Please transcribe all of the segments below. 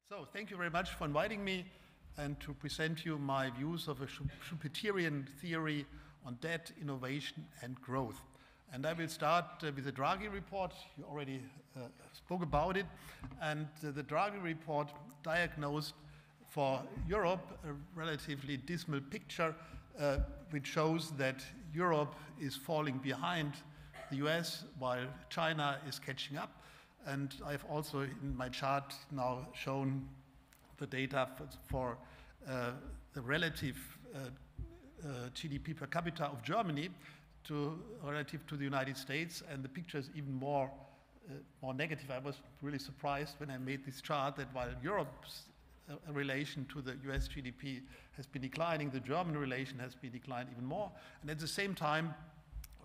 So thank you very much for inviting me and to present you my views of a Schumpeterian theory on debt, innovation, and growth. And I will start with the Draghi report. You already spoke about it. And the Draghi report diagnosed for Europe a relatively dismal picture, which shows that Europe is falling behind the US while China is catching up. And I've also in my chart now shown the data for the relative GDP per capita of Germany relative to the United States, and the picture is even more negative. I was really surprised when I made this chart that while Europe's relation to the US GDP has been declining, the German relation has been declining even more. And at the same time,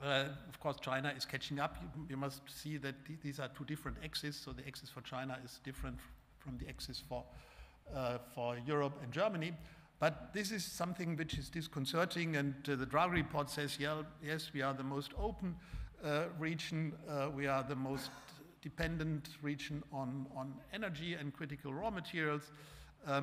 of course, China is catching up. You must see that these are two different axes. So the axis for China is different from the axis for Europe and Germany. But this is something which is disconcerting. And the Draghi report says, yes, we are the most open region. We are the most dependent region on energy and critical raw materials.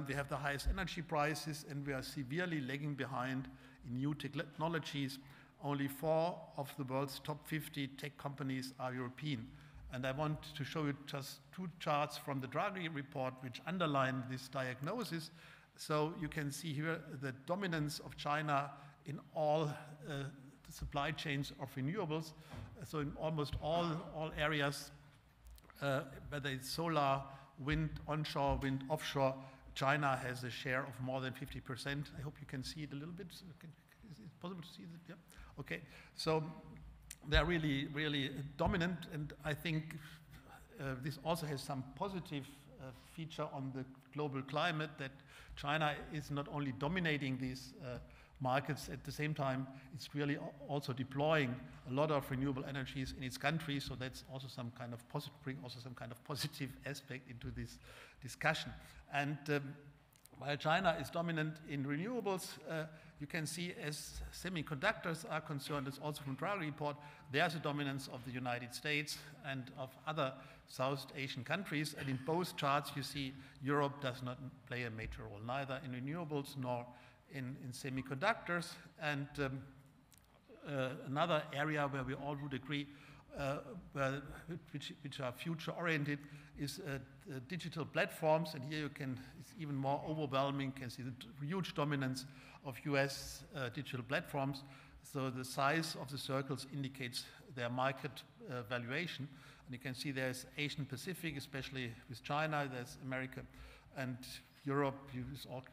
We have the highest energy prices, and we are severely lagging behind in new technologies. Only 4 of the world's top 50 tech companies are European. And I want to show you just 2 charts from the Draghi report which underline this diagnosis. So you can see here the dominance of China in all the supply chains of renewables. So in almost all areas, whether it's solar, wind onshore, wind offshore, China has a share of more than 50%. I hope you can see it a little bit. Is it possible to see that? Yeah. Okay. So they're really, really dominant, and I think this also has some positive feature on the global climate, that China is not only dominating these markets, at the same time it's really also deploying a lot of renewable energies in its country. So that's also some kind of positive aspect into this discussion. And while China is dominant in renewables, you can see as semiconductors are concerned, it's also from the Draghi report, there's a dominance of the United States and of other South Asian countries. And in both charts you see Europe does not play a major role, neither in renewables nor in semiconductors. And another area where we all would agree which are future-oriented is digital platforms, and here you can, it's even more overwhelming, you can see the huge dominance of US digital platforms. So the size of the circles indicates their market valuation, and you can see there's Asian Pacific, especially with China, there's America, and Europe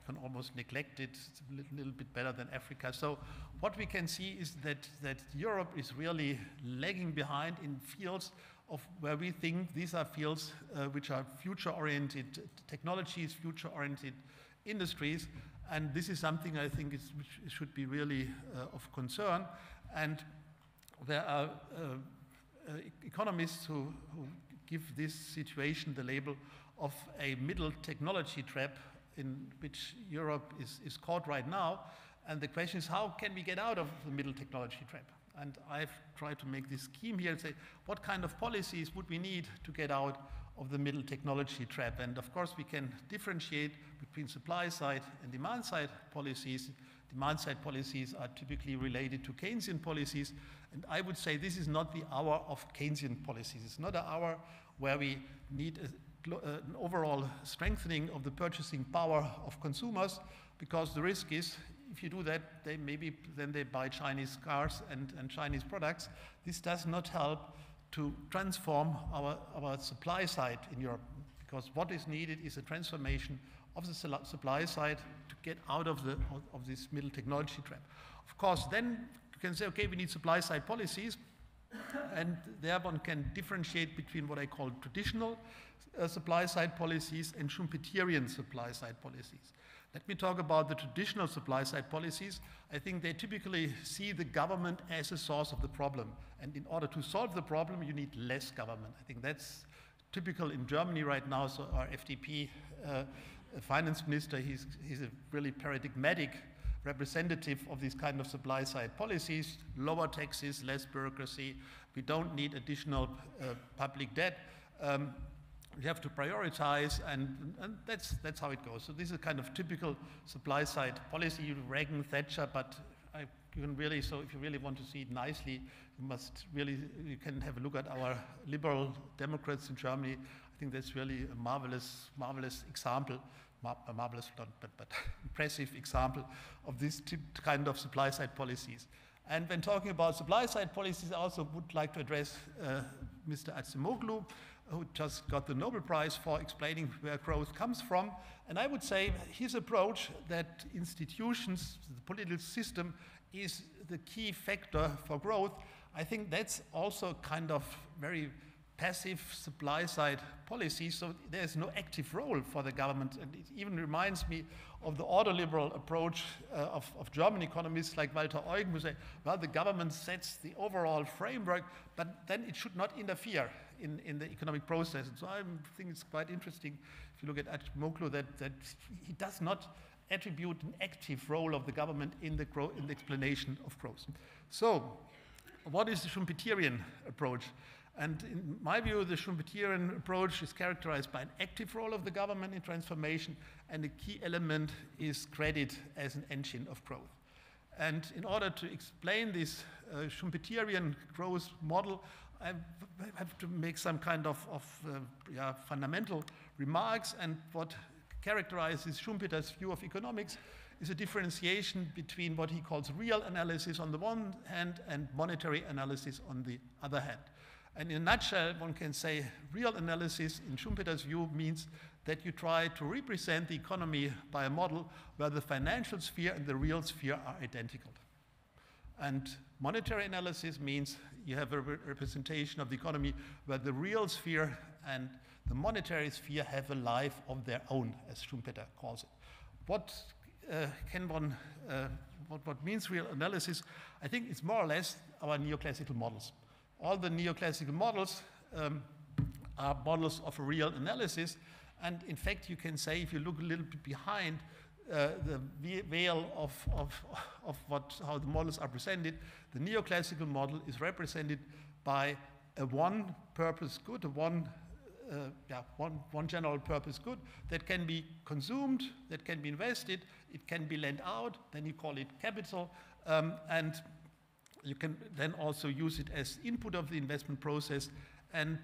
can almost neglect it. It's a little bit better than Africa. So what we can see is that Europe is really lagging behind in fields of where we think these are fields which are future-oriented technologies, future-oriented industries. And this is something I think which should be really of concern. And there are economists who give this situation the label of a middle technology trap in which Europe is caught right now. And the question is, how can we get out of the middle technology trap? And I've tried to make this scheme here and say, what kind of policies would we need to get out of the middle technology trap? And of course, we can differentiate between supply side and demand side policies. Demand side policies are typically related to Keynesian policies. And I would say this is not the hour of Keynesian policies. It's not an hour where we need an overall strengthening of the purchasing power of consumers, because the risk is, if you do that, then they buy Chinese cars and Chinese products. This does not help to transform our supply side in Europe, because what is needed is a transformation of the supply side to get out of this middle technology trap. Of course, then you can say, okay, we need supply side policies, and there one can differentiate between what I call traditional supply side policies and Schumpeterian supply side policies. Let me talk about the traditional supply side policies. I think they typically see the government as a source of the problem. And in order to solve the problem, you need less government. I think that's typical in Germany right now. So our FDP finance minister, he's a really paradigmatic representative of these kind of supply side policies: lower taxes, less bureaucracy. We don't need additional public debt. you have to prioritize, and that's how it goes. So this is a kind of typical supply side policy, Reagan, Thatcher, but you can really, so if you really want to see it nicely, you can have a look at our liberal Democrats in Germany. I think that's really a marvelous example, marvelous, but impressive example of this kind of supply side policies. And when talking about supply side policies, I also would like to address Mr. Acemoglu, who just got the Nobel Prize for explaining where growth comes from. And I would say his approach that institutions, the political system, is the key factor for growth. I think that's also kind of very passive supply side policy, so there's no active role for the government. And it even reminds me of the ordoliberal approach of German economists like Walter Eugen, who say, well, the government sets the overall framework, but then it should not interfere in the economic process. And so I think it's quite interesting, if you look at Acemoglu, that he does not attribute an active role of the government in the explanation of growth. So what is the Schumpeterian approach? And in my view, the Schumpeterian approach is characterized by an active role of the government in transformation, and a key element is credit as an engine of growth. And in order to explain this Schumpeterian growth model, I have to make some kind of fundamental remarks. And what characterizes Schumpeter's view of economics is a differentiation between what he calls real analysis on the one hand and monetary analysis on the other hand. And in a nutshell, one can say real analysis in Schumpeter's view means that you try to represent the economy by a model where the financial sphere and the real sphere are identical. And monetary analysis means you have a representation of the economy where the real sphere and the monetary sphere have a life of their own, as Schumpeter calls it. What means real analysis? I think it's more or less our neoclassical models. All the neoclassical models are models of a real analysis. And in fact, you can say, if you look a little bit behind the veil of how the models are presented, the neoclassical model is represented by a one purpose good, one general purpose good that can be consumed, that can be invested, it can be lent out, then you call it capital, and you can then also use it as input of the investment process. And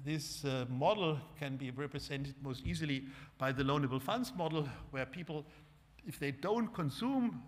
this model can be represented most easily by the loanable funds model, where people, if they don't consume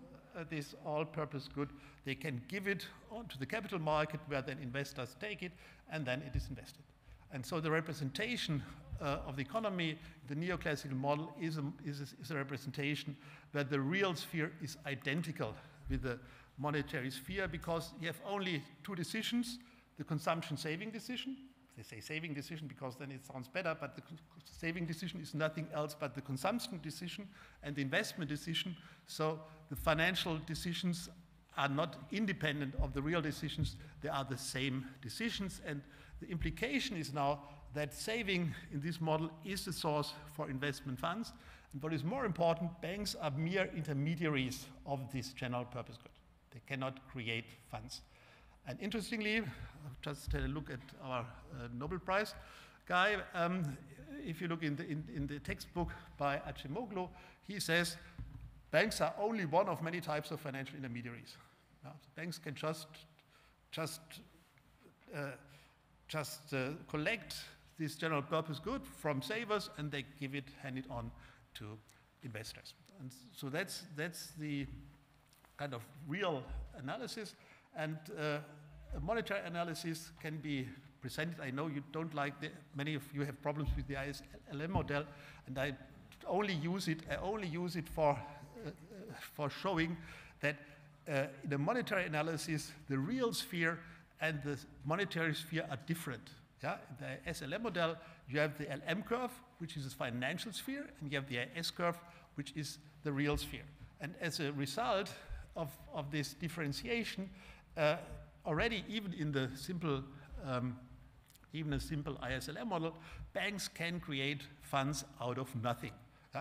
this all-purpose good, they can give it onto the capital market, where then investors take it, and then it is invested. And so the representation of the economy, the neoclassical model, is a representation where the real sphere is identical with the monetary sphere, because you have only two decisions: the consumption-saving decision. They say saving decision because then it sounds better, but the saving decision is nothing else but the consumption decision and the investment decision. So the financial decisions are not independent of the real decisions, they are the same decisions. And the implication is now that saving in this model is the source for investment funds. And what is more important, banks are mere intermediaries of this general purpose good. They cannot create funds. And interestingly, I've just had a look at our Nobel Prize guy. If you look in the textbook by Acemoglu, he says banks are only one of many types of financial intermediaries. So banks can just collect this general purpose good from savers, and they hand it on to investors. And so that's the kind of real analysis. And a monetary analysis can be presented. I know you don't like many of you have problems with the ISLM model, and I only use it for showing that in a monetary analysis, the real sphere and the monetary sphere are different. Yeah? In the SLM model, you have the LM curve, which is a financial sphere, and you have the S curve, which is the real sphere. And as a result of this differentiation, already even in the simple, even a simple ISLM model, banks can create funds out of nothing.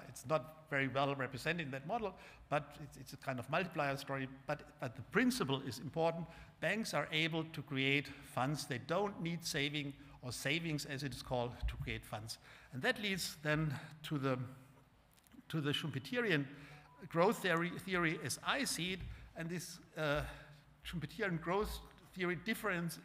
It's not very well represented in that model, but it's a kind of multiplier story. But the principle is important. Banks are able to create funds. They don't need saving or savings, as it is called, to create funds. And that leads then to the Schumpeterian growth theory as I see it. And this Schumpeterian growth theory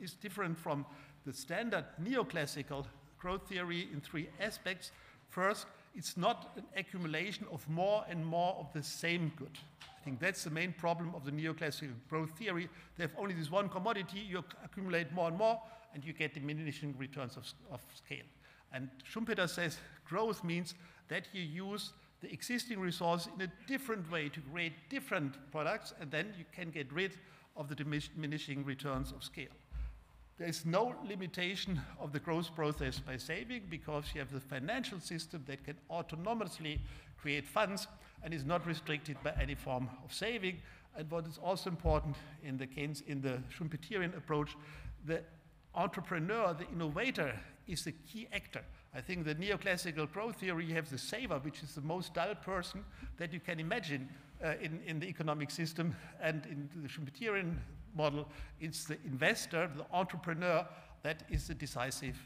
is different from the standard neoclassical growth theory in three aspects. First, it's not an accumulation of more and more of the same good. I think that's the main problem of the neoclassical growth theory. They have only this one commodity, you accumulate more and more, and you get diminishing returns of scale. And Schumpeter says growth means that you use the existing resource in a different way to create different products, and then you can get rid of the diminishing returns of scale. There is no limitation of the growth process by saving, because you have the financial system that can autonomously create funds and is not restricted by any form of saving. And what is also important in the Schumpeterian approach, the entrepreneur, the innovator, is the key actor. I think the neoclassical growth theory, you have the saver, which is the most dull person that you can imagine in the economic system, and in the Schumpeterian model, it's the investor, the entrepreneur, that is the decisive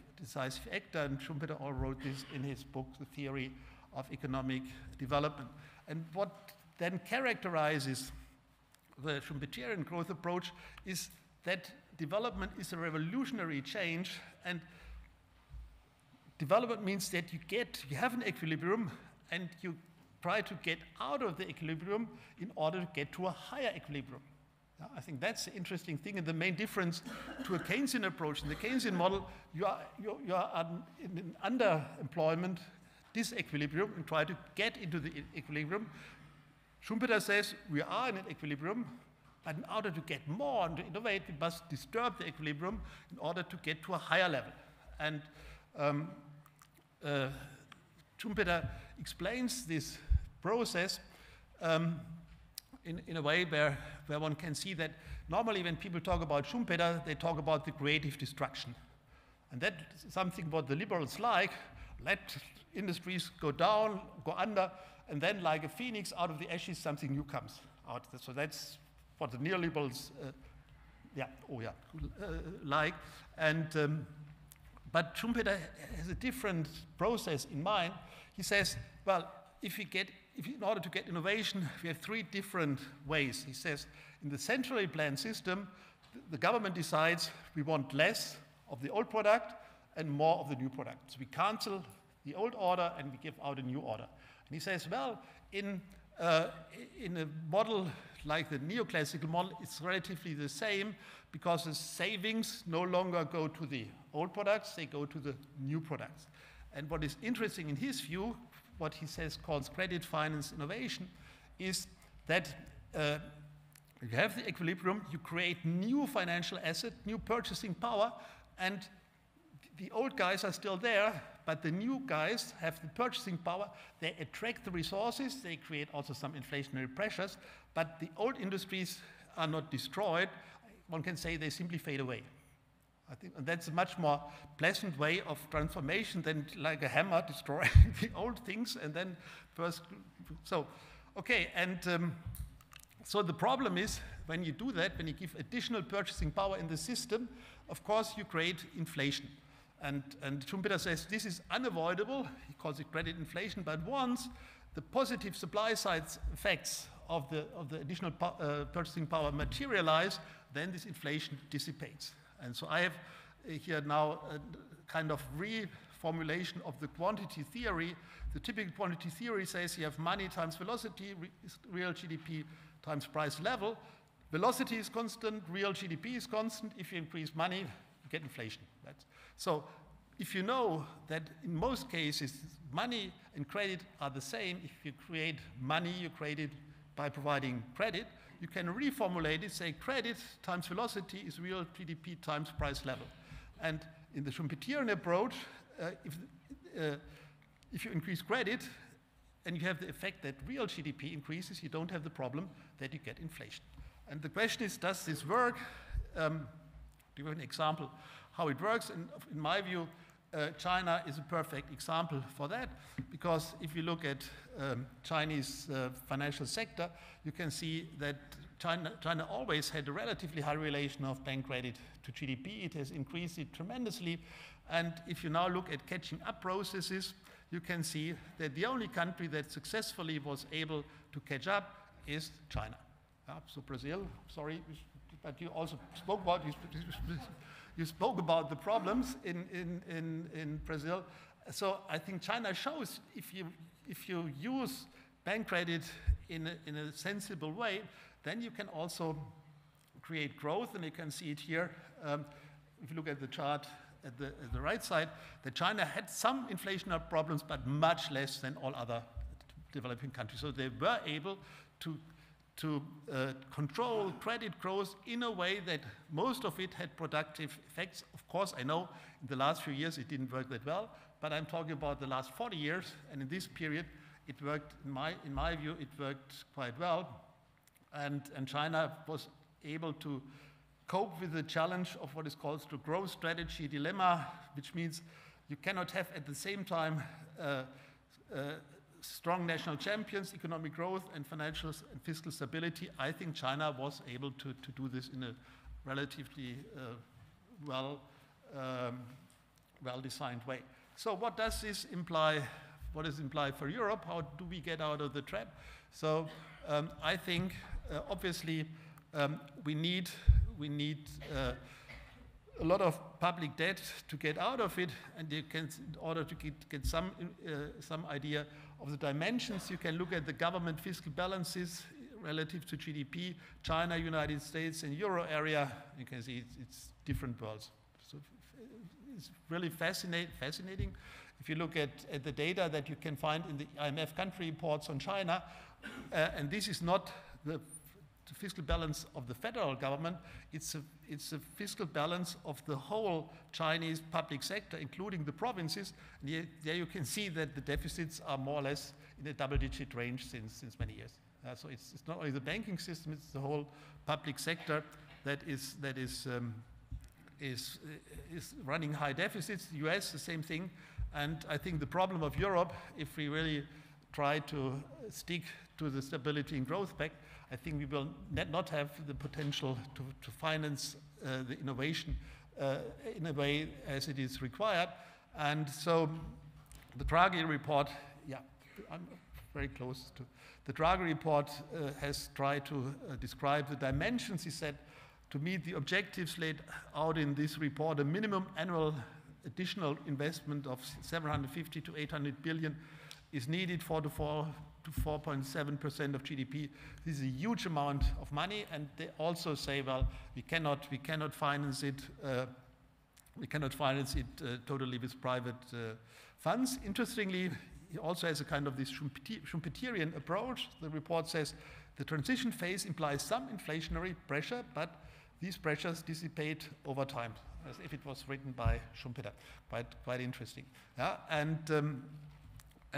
actor. And Schumpeter all wrote this in his book, The Theory of Economic Development. And what then characterizes the Schumpeterian growth approach is that development is a revolutionary change, and development means that you have an equilibrium and you try to get out of the equilibrium in order to get to a higher equilibrium. I think that's the interesting thing, and the main difference to a Keynesian approach. In the Keynesian model, you are in an underemployment disequilibrium and try to get into the equilibrium. Schumpeter says we are in an equilibrium, but in order to get more and to innovate, we must disturb the equilibrium in order to get to a higher level. And Schumpeter explains this process in a way where one can see that normally when people talk about Schumpeter, they talk about the creative destruction. And that's something what the liberals like. Let industries go down, go under, and then like a phoenix out of the ashes, something new comes out. So that's what the neoliberals like. And but Schumpeter has a different process in mind. He says, well, in order to get innovation, we have three different ways. He says, in the centrally planned system, the government decides we want less of the old product and more of the new product. So we cancel the old order and we give out a new order. And he says, well, in a model like the neoclassical model, it's relatively the same, because the savings no longer go to the old products, they go to the new products. And what is interesting in his view, what he says calls credit finance innovation, is that you have the equilibrium, you create new financial asset, new purchasing power, and the old guys are still there, but the new guys have the purchasing power, they attract the resources, they create also some inflationary pressures, but the old industries are not destroyed. One can say they simply fade away. I think and that's a much more pleasant way of transformation than like a hammer destroying the old things and then first. So, okay, and so the problem is when you do that, when you give additional purchasing power in the system, of course you create inflation. And Schumpeter says this is unavoidable. He calls it credit inflation. But once the positive supply side effects of the additional purchasing power materialize, then this inflation dissipates. And so I have here now a kind of reformulation of the quantity theory. The typical quantity theory says you have money times velocity, real GDP times price level. Velocity is constant, real GDP is constant. If you increase money, you get inflation. So if you know that in most cases money and credit are the same, if you create money, you create it by providing credit, you can reformulate it, say credit times velocity is real GDP times price level. And in the Schumpeterian approach, if you increase credit and you have the effect that real GDP increases, you don't have the problem that you get inflation. And the question is, does this work? Do you have an example how it works? And in my view, China is a perfect example for that, because if you look at Chinese financial sector, you can see that China always had a relatively high relation of bank credit to GDP. It has increased it tremendously. And if you now look at catching up processes, you can see that the only country that successfully was able to catch up is China. So Brazil, sorry, but you also spoke about you spoke about the problems in Brazil. So I think China shows if you use bank credit in a sensible way, then you can also create growth, and you can see it here. If you look at the chart at the right side, that China had some inflationary problems, but much less than all other developing countries. So they were able to control credit growth in a way that most of it had productive effects. Of course, I know in the last few years it didn't work that well, but I'm talking about the last 40 years, and in this period it worked, in my view, it worked quite well. And China was able to cope with the challenge of what is called the growth strategy dilemma, which means you cannot have at the same time strong national champions, economic growth, and financial and fiscal stability. I think China was able to do this in a relatively well-designed way. So what does this imply? What does it imply for Europe? How do we get out of the trap? So I think obviously we need a lot of public debt to get out of it, and you can, in order to get some idea of the dimensions, you can look at the government fiscal balances relative to GDP, China, United States, and Euro area. You can see it's different worlds. So it's really fascinating. If you look at the data that you can find in the IMF country reports on China, and this is not the fiscal balance of the federal government, it's a fiscal balance of the whole Chinese public sector, including the provinces. And there you can see that the deficits are more or less in a double-digit range since many years. So it's not only the banking system; it's the whole public sector that is running high deficits. The US, the same thing. And I think the problem of Europe, if we really try to stick to the Stability and Growth Pact, I think we will not have the potential to finance the innovation in a way as it is required. And so the Draghi report, yeah, I'm very close to. The Draghi report has tried to describe the dimensions, he said, to meet the objectives laid out in this report. A minimum annual additional investment of 750 to 800 billion is needed for the 4.7% of GDP. This is a huge amount of money, and they also say, well, we cannot finance it. We cannot finance it totally with private funds. Interestingly, he also has a kind of this Schumpeterian approach. The report says the transition phase implies some inflationary pressure, but these pressures dissipate over time, as if it was written by Schumpeter. Quite interesting. Yeah, and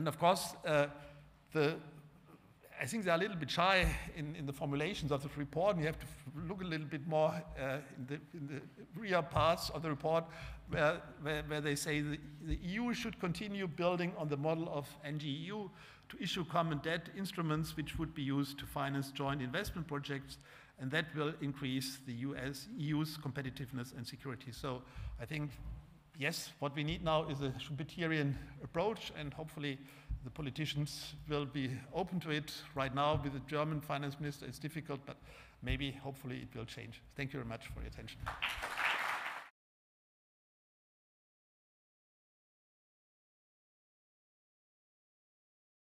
of course, I think they're a little bit shy in the formulations of the report, and you have to look a little bit more in the rear parts of the report, where they say the EU should continue building on the model of NGEU to issue common debt instruments which would be used to finance joint investment projects, and that will increase the EU's competitiveness and security. So I think, yes, what we need now is a Schumpeterian approach, and hopefully the politicians will be open to it. Right now, with the German finance minister, it's difficult, but maybe, hopefully, it will change. Thank you very much for your attention.